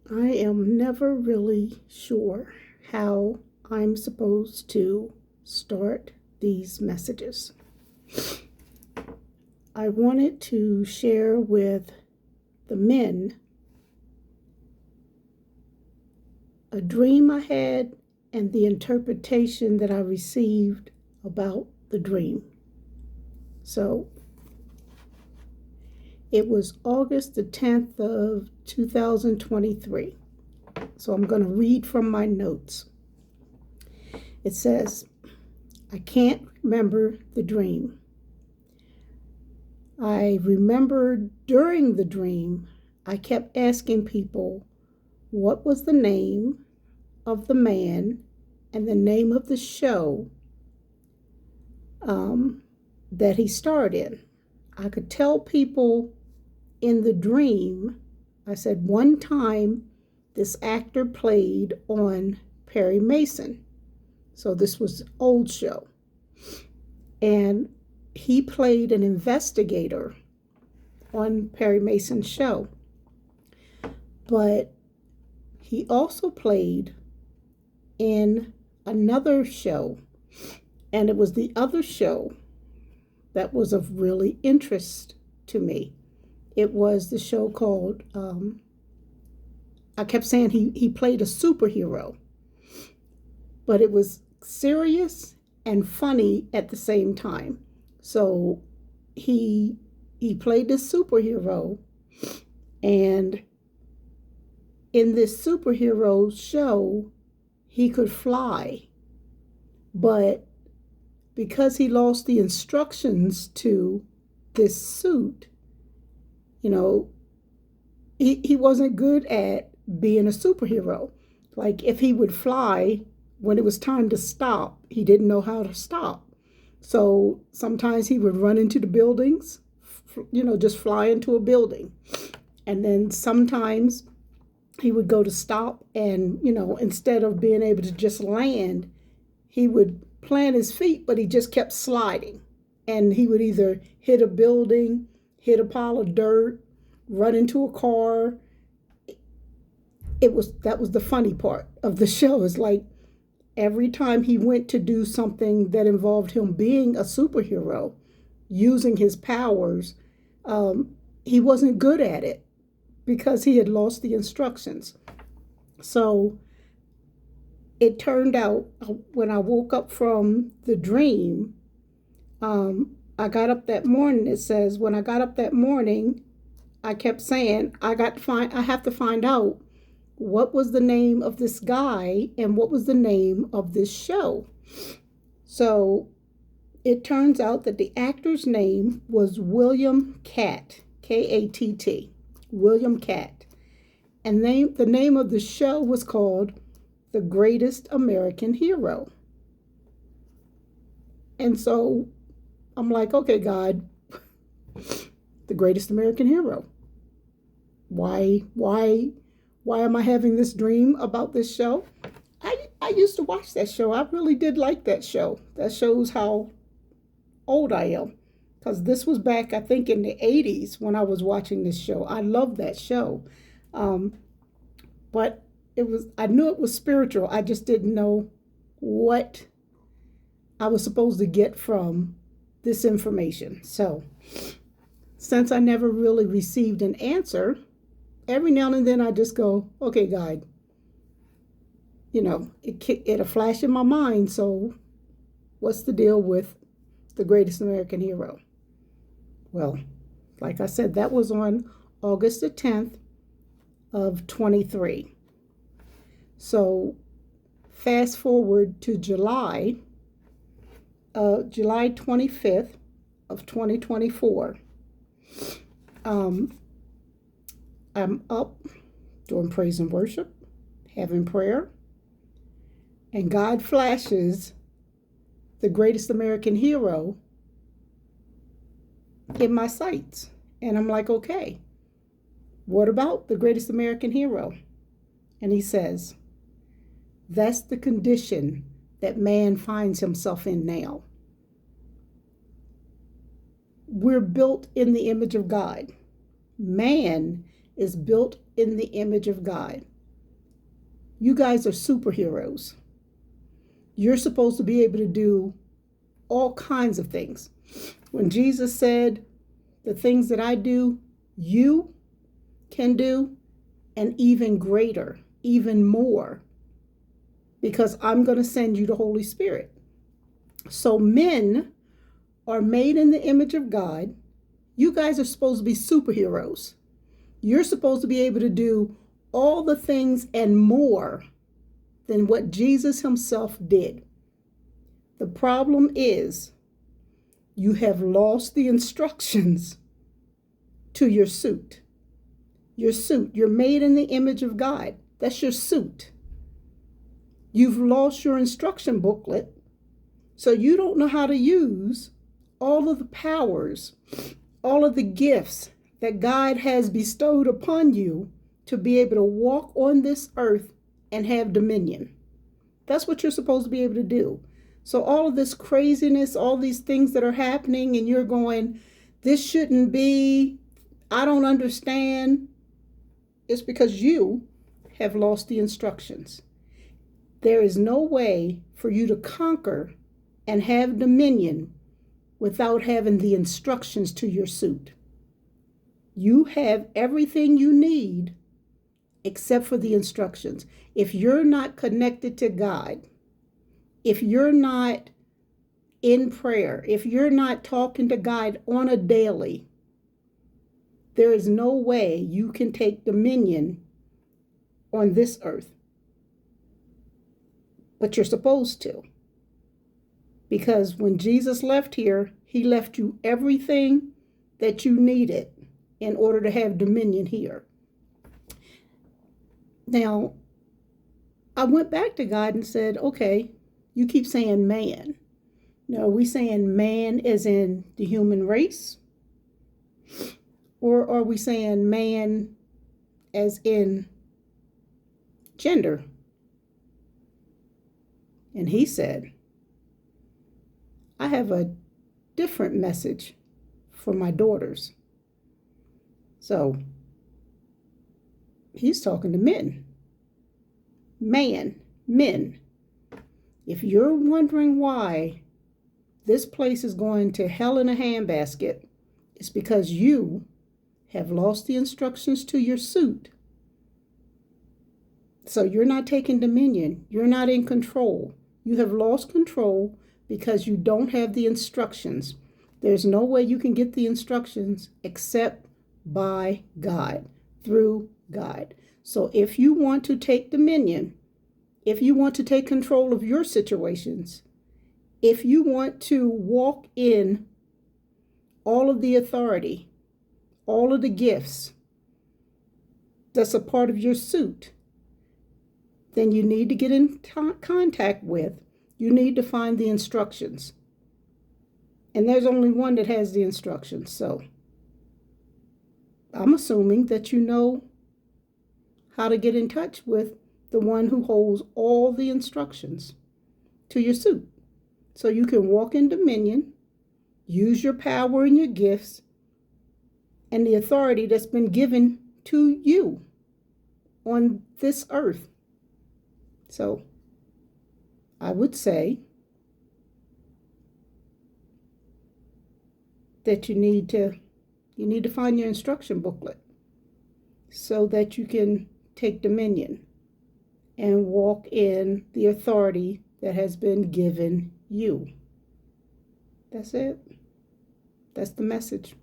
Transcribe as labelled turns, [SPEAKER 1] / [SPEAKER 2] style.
[SPEAKER 1] I am never really sure how I'm supposed to start these messages. I wanted to share with the men a dream I had and the interpretation that I received about the dream. So it was August the 10th of 2023. So I'm going to read from my notes. It says, I can't remember the dream. I remember during the dream, I kept asking people what was the name of the man and the name of the show that he starred in. I could tell people in the dream, I said one time this actor played on Perry Mason. So this was an old show. And he played an investigator on Perry Mason's show. But he also played in another show. And it was the other show that was of really interest to me. It was the show called, I kept saying he played a superhero. But it was serious and funny at the same time. So he played this superhero, and in this superhero show, he could fly. But because he lost the instructions to this suit, he wasn't good at being a superhero. Like if he would fly, when it was time to stop, he didn't know how to stop. So sometimes he would run into the buildings, just fly into a building. And then sometimes he would go to stop and, instead of being able to just land, he would plant his feet, but he just kept sliding. And he would either hit a building, hit a pile of dirt, run into a car. That was the funny part of the show. Is like every time he went to do something that involved him being a superhero, using his powers, he wasn't good at it because he had lost the instructions. So it turned out when I woke up from the dream, I got up that morning. It says, when I got up that morning, I kept saying, I have to find out what was the name of this guy and what was the name of this show. So it turns out that the actor's name was William Katt, Katt, William Katt. And the name of the show was called The Greatest American Hero. And so I'm like, okay, God, The Greatest American Hero. Why am I having this dream about this show? I used to watch that show. I really did like that show. That shows how old I am. Because this was back, I think, in the 80s when I was watching this show. I loved that show. But I knew it was spiritual. I just didn't know what I was supposed to get from this information. So, since I never really received an answer, every now and then I just go, okay, God, it'll flash in my mind. So what's the deal with The Greatest American Hero? Well, like I said, that was on August the 10th of 23. So fast forward to July 25th of 2024. I'm up doing praise and worship, having prayer, and God flashes The Greatest American Hero in my sights. And I'm like, okay, what about The Greatest American Hero? And he says, that's the condition that man finds himself in now. We're built in the image of God. Man is built in the image of God. You guys are superheroes. You're supposed to be able to do all kinds of things. When Jesus said, the things that I do, you can do, and even greater, even more, because I'm going to send you the Holy Spirit. So men are made in the image of God. You guys are supposed to be superheroes. You're supposed to be able to do all the things and more than what Jesus himself did. The problem is you have lost the instructions to your suit. Your suit. You're made in the image of God. That's your suit. You've lost your instruction booklet, so you don't know how to use all of the powers, all of the gifts that God has bestowed upon you to be able to walk on this earth and have dominion. That's what you're supposed to be able to do. So all of this craziness, all these things that are happening, and you're going, this shouldn't be, I don't understand. It's because you have lost the instructions. There is no way for you to conquer and have dominion without having the instructions to your suit. You have everything you need except for the instructions. If you're not connected to God, if you're not in prayer, if you're not talking to God on a daily, there is no way you can take dominion on this earth. But you're supposed to. Because when Jesus left here, he left you everything that you needed in order to have dominion here. Now, I went back to God and said, okay, you keep saying man. Now, are we saying man as in the human race? Or are we saying man as in gender? And he said, I have a different message for my daughters. So he's talking to men. Men. If you're wondering why this place is going to hell in a handbasket, it's because you have lost the instructions to your suit. So you're not taking dominion. You're not in control. You have lost control because you don't have the instructions. There's no way you can get the instructions except by God, through God. So if you want to take dominion, if you want to take control of your situations, if you want to walk in all of the authority, all of the gifts that's a part of your suit, then you need to get in contact with, you need to find the instructions. And there's only one that has the instructions. So I'm assuming that you know how to get in touch with the one who holds all the instructions to your suit. So you can walk in dominion, use your power and your gifts, and the authority that's been given to you on this earth. So I would say that you need to find your instruction booklet so that you can take dominion and walk in the authority that has been given you. That's it. That's the message.